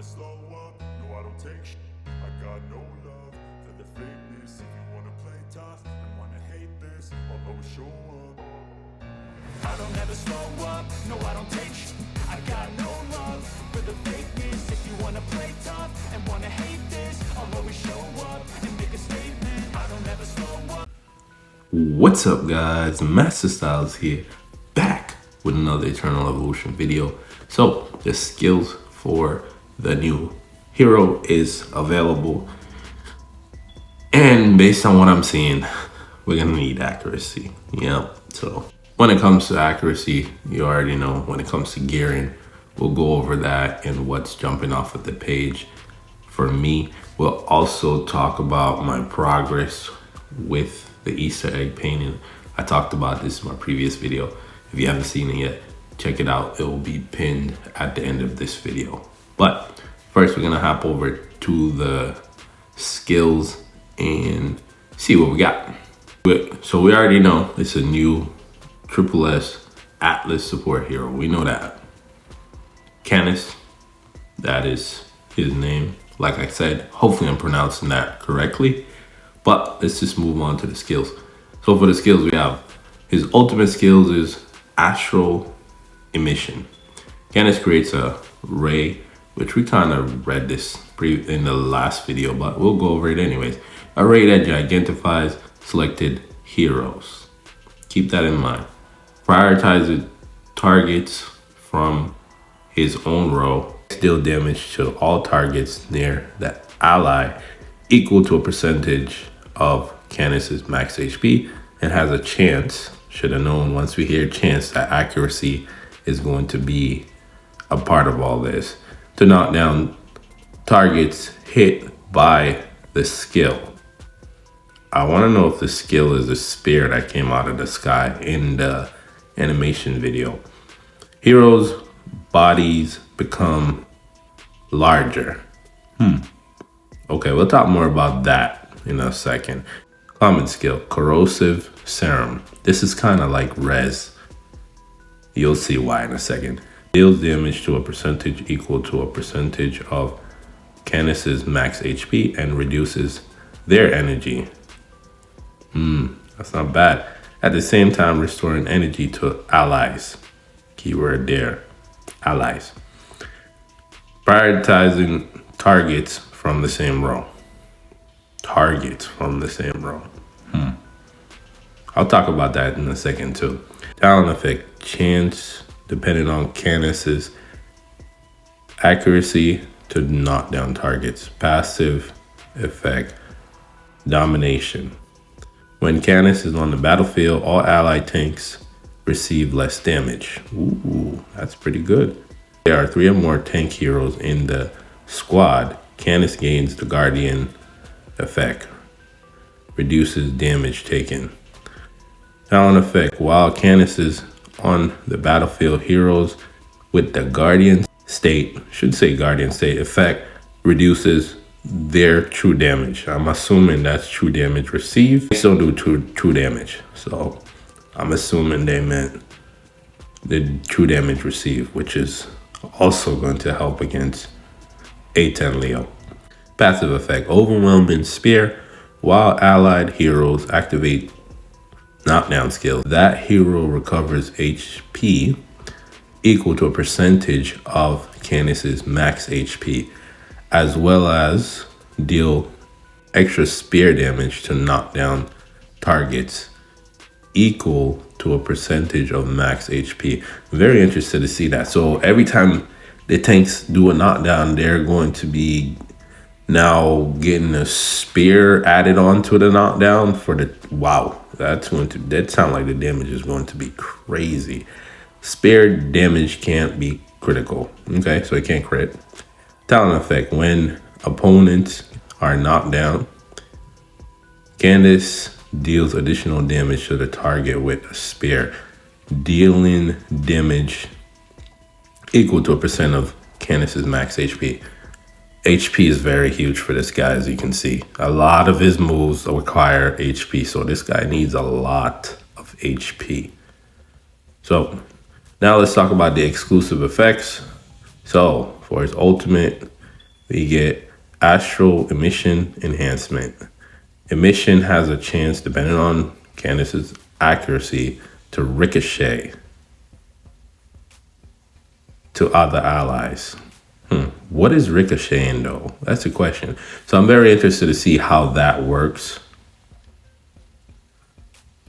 slow up, no I don't take shit. I got no love for the fakeness. If you wanna play tough and wanna hate this, I'll always show up. I don't ever slow up, no I don't take shit. I got no love for the fakeness. If you wanna play tough and wanna hate this, I'll always show up and make a statement. I don't ever slow up. What's up guys, Masta Styles here, back with another Eternal Evolution video. So the skills for the new hero is available, and based on what I'm seeing, we're gonna need accuracy. Yeah, so when it comes to accuracy, you already know. When it comes to gearing, we'll go over that and what's jumping off of the page for me. We'll also talk about my progress with the Easter egg painting. I talked about this in my previous video. If you haven't seen it yet, check it out. It will be pinned at the end of this video. But first, we're gonna hop over to the skills and see what we got. So we already know it's a new SSS Atlas support hero. We know that. Kanis, that is his name. Like I said, hopefully I'm pronouncing that correctly. But let's just move on to the skills. So for the skills, we have his ultimate skills is Astral Emission. Kanis creates a ray, which we kind of read this in the last video, but we'll go over it anyways. A ray that gigantifies selected heroes. Keep that in mind. Prioritizes targets from his own row. Deal damage to all targets near the ally equal to a percentage of Kanis's max HP, and has a chance, should have known once we hear chance, that accuracy is going to be a part of all this, to knock down targets hit by the skill. I want to know if the skill is a spear that came out of the sky in the animation video. Heroes' bodies become larger. Okay, we'll talk more about that in a second. Common skill, Corrosive Serum. This is kind of like res. You'll see why in a second. Deals damage to a percentage equal to a percentage of Kanis's max HP and reduces their energy. That's not bad. At the same time, restoring energy to allies. Keyword there, allies. Prioritizing targets from the same row. Targets from the same row. I'll talk about that in a second too. Talent effect, chance depending on Kanis's accuracy to knock down targets. Passive effect, domination. When Kanis is on the battlefield, all allied tanks receive less damage. Ooh, that's pretty good. There are 3 or more tank heroes in the squad. Kanis gains the Guardian effect, reduces damage taken. Talent effect, while Kanis is on the battlefield, heroes with the Guardian state, should say Guardian state effect, reduces their true damage. I'm assuming that's true damage received. They still do true damage. So I'm assuming they meant the true damage received, which is also going to help against A10 Leo. Passive effect, overwhelming spear. While allied heroes activate knockdown skill, that hero recovers HP equal to a percentage of Kanis's max HP, as well as deal extra spear damage to knock down targets equal to a percentage of max HP. Very interested to see that. So every time the tanks do a knockdown, they're going to be now getting a spear added on to the knockdown for the, wow, that sounds like the damage is going to be crazy. Spear damage can't be critical. Okay, so it can't crit. Talent effect, when opponents are knocked down, Kanis deals additional damage to the target with a spear, dealing damage equal to a percent of Kanis's max HP. HP is very huge for this guy, as you can see. A lot of his moves require HP, so this guy needs a lot of HP. So now let's talk about the exclusive effects. So for his ultimate, We get Astral Emission Enhancement. Emission has a chance, depending on Kanis's accuracy, to ricochet to other allies. What is ricocheting though? That's a question. So I'm very interested to see how that works.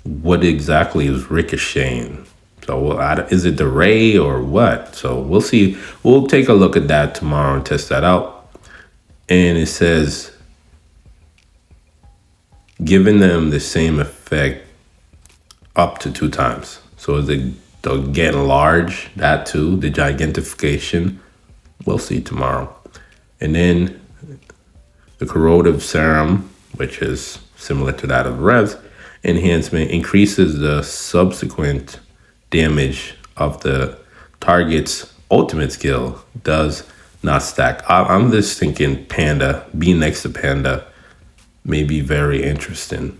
What exactly is ricocheting? So is it the ray or what? So we'll see. We'll take a look at that tomorrow and test that out. And it says, giving them the same effect up to 2 times. So is it the get large, that too, the gigantification? We'll see tomorrow. And then the Corrosive Serum, which is similar to that of Rev's enhancement, increases the subsequent damage of the target's ultimate skill. Does not stack. I'm just thinking Panda, being next to Panda, may be very interesting.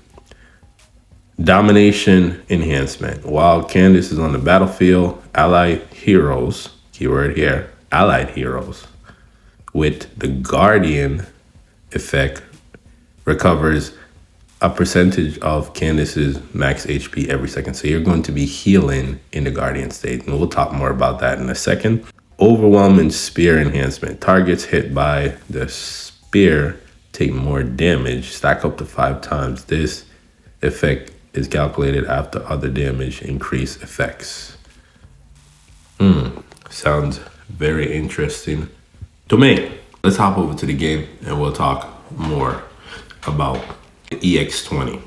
Domination enhancement. While Kanis is on the battlefield, allied heroes, keyword here, allied heroes, with the Guardian effect recovers a percentage of Kanis's max HP every second. So you're going to be healing in the Guardian state. And we'll talk more about that in a second. Overwhelming spear enhancement. Targets hit by the spear take more damage, stack up to 5 times. This effect is calculated after other damage increase effects. Sounds very interesting to me. Let's hop over to the game and we'll talk more about EX20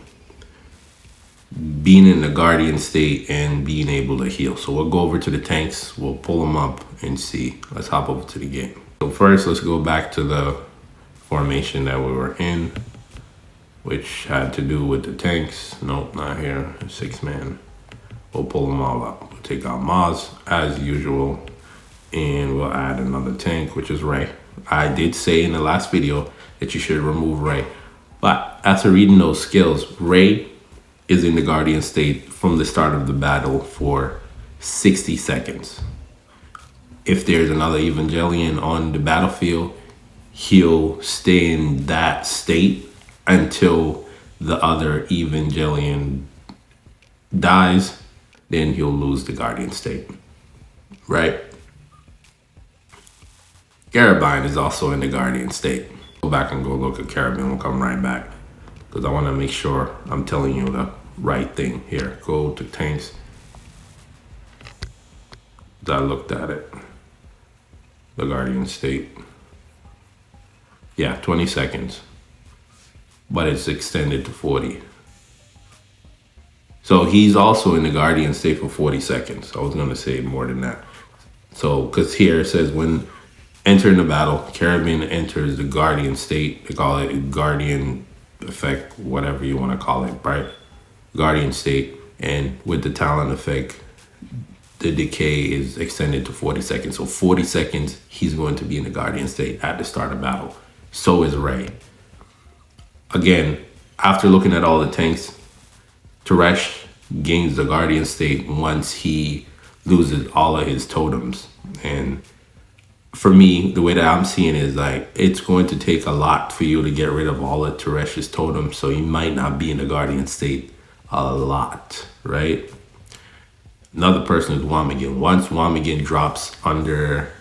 being in the Guardian state and being able to heal. So we'll go over to the tanks, we'll pull them up and see. Let's hop over to the game. So first, let's go back to the formation that we were in, which had to do with the tanks. Nope, not here. 6-man. We'll pull them all up. We'll take out Maz as usual, and we'll add another tank, which is Ray. I did say in the last video that you should remove Ray, but after reading those skills, Ray is in the Guardian state from the start of the battle for 60 seconds. If there's another Evangelion on the battlefield, he'll stay in that state until the other Evangelion dies, then he'll lose the Guardian state, right? Carabine is also in the Guardian state. Go back and go look at Carabine, we'll come right back, because I want to make sure I'm telling you the right thing here. Go to tanks. I looked at it. The Guardian state. Yeah, 20 seconds. But it's extended to 40. So he's also in the Guardian state for 40 seconds. I was going to say more than that. So, because here it says when entering the battle, Carabine enters the Guardian state. They call it Guardian effect, whatever you want to call it, right? Guardian state. And with the talent effect, the decay is extended to 40 seconds. So 40 seconds, he's going to be in the Guardian state at the start of battle. So is Ray. Again, after looking at all the tanks, Teresh gains the Guardian state once he loses all of his totems. And for me, the way that I'm seeing it is like, it's going to take a lot for you to get rid of all of Teresh's totems. So you might not be in the Guardian state a lot, right? Another person is Wamigan. Once Wamigan drops under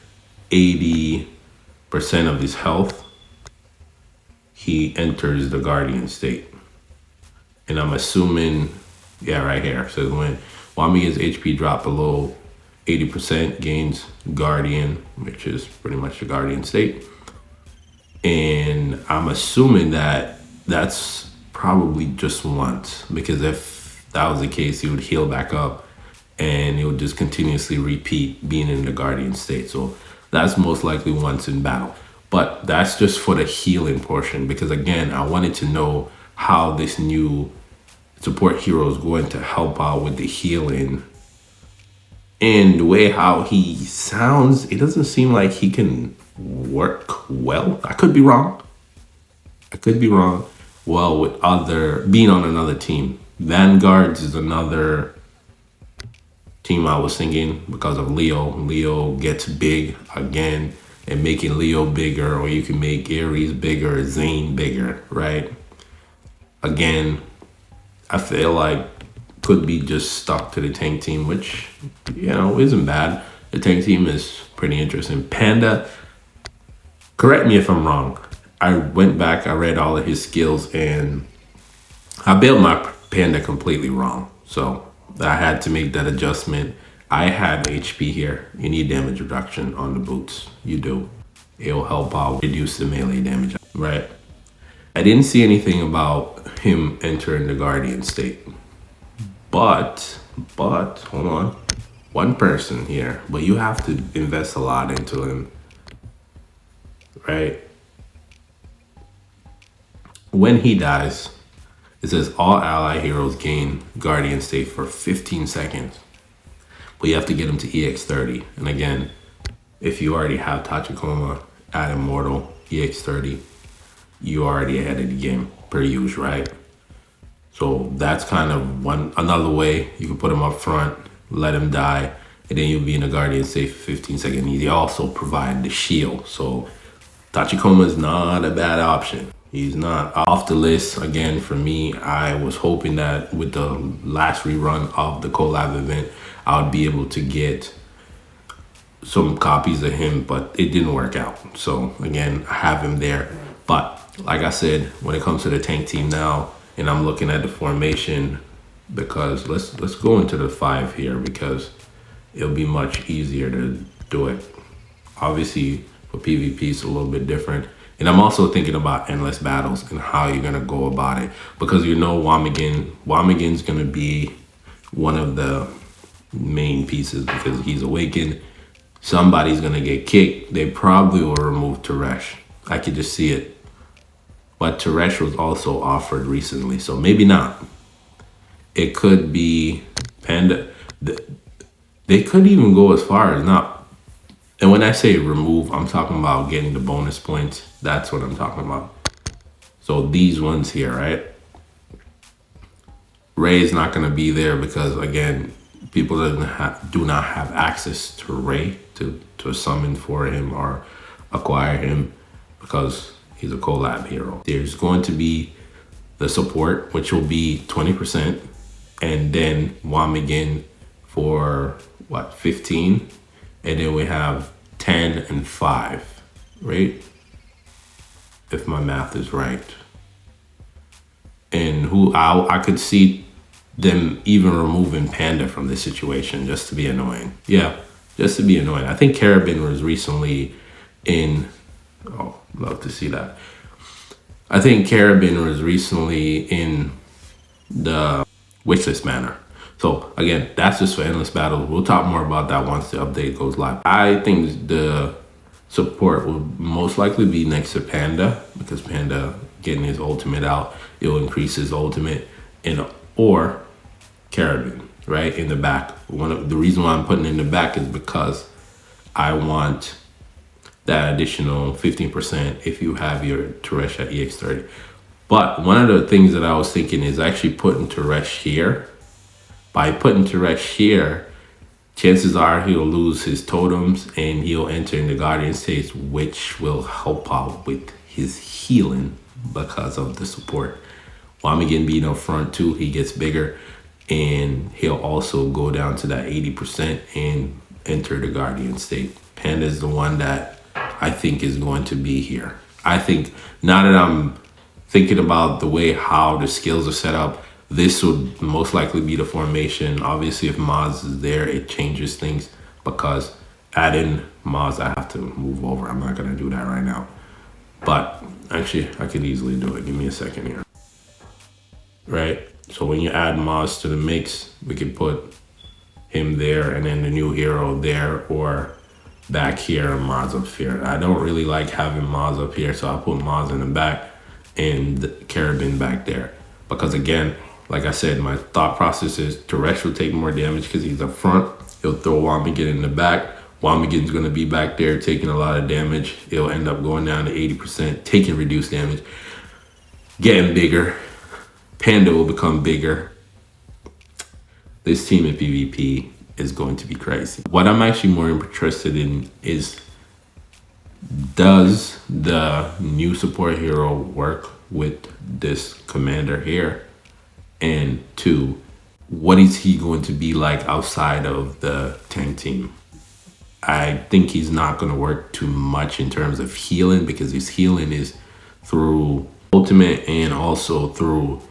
80% of his health, he enters the Guardian state. And I'm assuming, yeah, right here. It says when Wamigan's HP drop below 80%, gains Guardian, which is pretty much the Guardian state. And I'm assuming that that's probably just once, because if that was the case, he would heal back up and it would just continuously repeat being in the Guardian state. So that's most likely once in battle. But that's just for the healing portion, because again, I wanted to know how this new support hero is going to help out with the healing. And the way how he sounds, it doesn't seem like he can work well. I could be wrong. Well, with being on another team. Vanguards is another team I was thinking because of Leo. Leo gets big again. and making Leo bigger, or you can make Ares bigger, Zane bigger, right? Again, I feel like could be just stuck to the tank team, which, you know, isn't bad. The tank team is pretty interesting. Panda, correct me if I'm wrong. I went back, I read all of his skills, and I built my Panda completely wrong. So I had to make that adjustment. I have HP here. You need damage reduction on the boots. You do. It'll help out reduce the melee damage, right? I didn't see anything about him entering the Guardian state. But, hold on. One person here, but you have to invest a lot into him, right? When he dies, it says all ally heroes gain Guardian state for 15 seconds. But you have to get him to EX30. And again, if you already have Tachikoma at Immortal, EX30, you already ahead of the game, per usual, right? So that's kind of another way you can put him up front, let him die, and then you'll be in a Guardian state for 15 seconds. He also provide the shield. So Tachikoma is not a bad option. He's not off the list. Again, for me, I was hoping that with the last rerun of the collab event, I would be able to get some copies of him, but it didn't work out. So again, I have him there. But like I said, when it comes to the tank team now, and I'm looking at the formation, because let's go into the 5 here, because it'll be much easier to do it. Obviously, for PvP, it's a little bit different. And I'm also thinking about endless battles and how you're gonna go about it, because you know Wamigin's gonna be one of the main pieces, because he's awakened. Somebody's gonna get kicked. They probably will remove Teresh. I could just see it. But Teresh was also offered recently, so maybe not. It could be Panda. They could even go as far as not. And when I say remove, I'm talking about getting the bonus points. That's what I'm talking about. So these ones here, right? Ray is not going to be there because, again, people do not have access to Ray to summon for him or acquire him, because he's a collab hero. There's going to be the support, which will be 20%, and then Wamigin for what, 15? And then we have 10 and 5, right? If my math is right. And who I could see them even removing Panda from this situation just to be annoying. Yeah, just to be annoying. I think Carabin was recently in, oh, love to see that. I think Carabin was recently in the wishlist manor. So again, that's just for endless battles. We'll talk more about that once the update goes live. I think the support will most likely be next to Panda, because Panda getting his ultimate out, it'll increase his ultimate, or Carabin, right, in the back. The reason why I'm putting it in the back is because I want that additional 15% if you have your Teresh at EX30. But one of the things that I was thinking is actually putting Teresh here. By putting Teresh here, chances are he'll lose his totems and he'll enter in the Guardian states, which will help out with his healing because of the support. Wamigin being up front too, he gets bigger, and he'll also go down to that 80% and enter the Guardian state. Panda is the one that I think is going to be here. I think, now that I'm thinking about the way how the skills are set up, this would most likely be the formation. Obviously, if Maz is there, it changes things, because adding Maz, I have to move over. I'm not going to do that right now. But actually, I could easily do it. Give me a second here. Right? So when you add Maz to the mix, we could put him there and then the new hero there, or back here and Maz up here. I don't really like having Maz up here, so I'll put Maz in the back and the Carabin back there. Because again, like I said, my thought process is Teresh will take more damage because he's up front. He'll throw Wamigin in the back. Wamigin's going to be back there taking a lot of damage. It'll end up going down to 80%, taking reduced damage, getting bigger. Panda will become bigger. This team in PvP is going to be crazy. What I'm actually more interested in is does the new support hero work with this commander here? And 2, what is he going to be like outside of the tank team? I think he's not going to work too much in terms of healing, because his healing is through ultimate and also through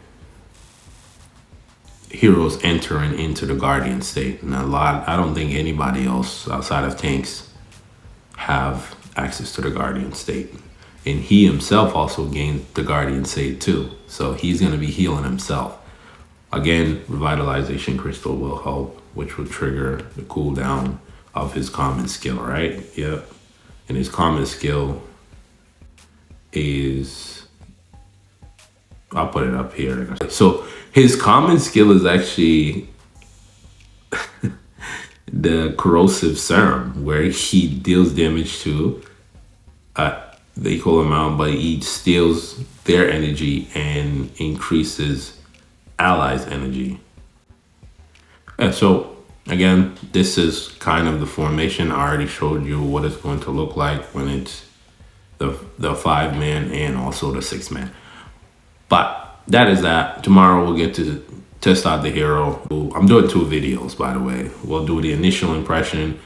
heroes entering into the guardian state. And I don't think anybody else outside of tanks have access to the guardian state. And he himself also gained the guardian state too. So he's going to be healing himself. Again, revitalization crystal will help, which will trigger the cooldown of his common skill, right? Yep. And his common skill is, I'll put it up here. So his common skill is actually the Corrosive Serum, where he deals damage to the equal amount, but he steals their energy and increases allies' energy. And so again, this is kind of the formation. I already showed you what it's going to look like when it's the 5-man and also the 6-man. But that is that. Tomorrow we'll get to test out the hero. I'm doing 2 videos, by the way. We'll do the initial impression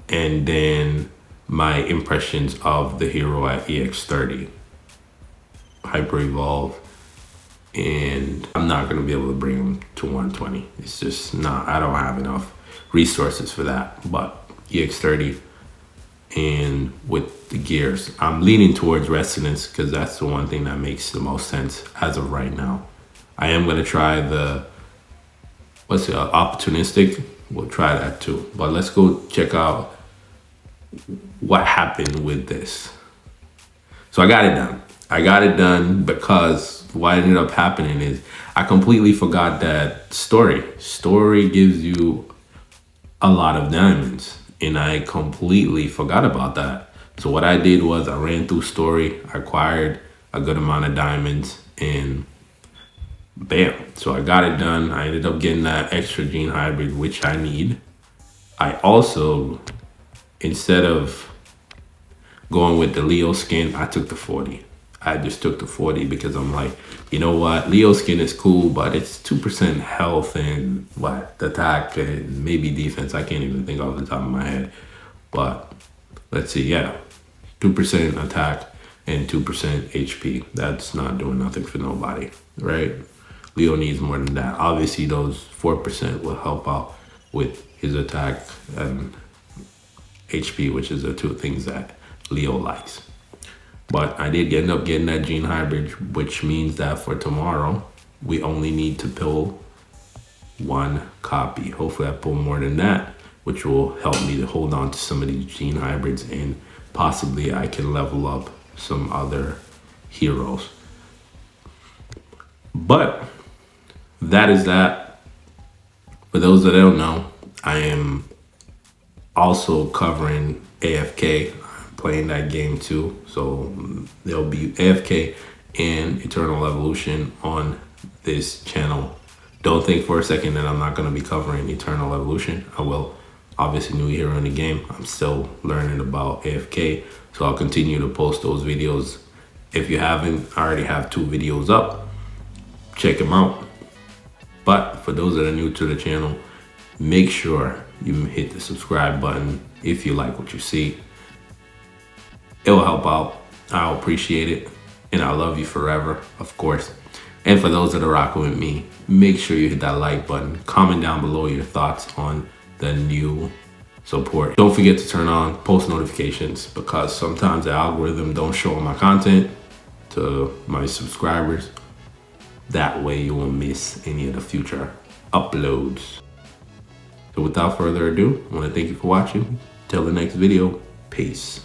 and then my impressions of the hero at EX30. Hyper Evolve. And I'm not going to be able to bring him to 120. It's just not, I don't have enough resources for that. But EX30 and with the gears, I'm leaning towards Resonance because that's the one thing that makes the most sense as of right now. I am going to try the, opportunistic. We'll try that too. But let's go check out what happened with this. So I got it done. I got it done because what ended up happening is I completely forgot that story. Story gives you a lot of diamonds, and I completely forgot about that. So what I did was I ran through story, I acquired a good amount of diamonds, and bam. So I got it done. I ended up getting that extra gene hybrid, which I need. I also, instead of going with the Leo skin, I took the 40. I just took the 40 because I'm like, you know what? Leo skin is cool, but it's 2% health and attack and maybe defense. I can't even think off the top of my head. But let's see, yeah. 2% attack and 2% HP. That's not doing nothing for nobody, right? Leo needs more than that. Obviously, those 4% will help out with his attack and HP, which is the 2 things that Leo likes. But I did end up getting that gene hybrid, which means that for tomorrow, we only need to pull 1 copy. Hopefully I pull more than that, which will help me to hold on to some of these gene hybrids, and possibly I can level up some other heroes. But that is that. For those that don't know, I am also covering AFK. Playing that game too, so there'll be AFK and Eternal Evolution on this channel. Don't think for a second that I'm not going to be covering Eternal Evolution. I will. Obviously, new hero in the game. I'm still learning about AFK, so I'll continue to post those videos. If you haven't, I already have 2 videos up. Check them out. But for those that are new to the channel, make sure you hit the subscribe button if you like what you see. It will help out. I'll appreciate it. And I love you forever, of course. And for those that are rocking with me, make sure you hit that like button. Comment down below your thoughts on the new support. Don't forget to turn on post notifications, because sometimes the algorithm don't show my content to my subscribers. That way you won't miss any of the future uploads. So without further ado, I want to thank you for watching. Till the next video, peace.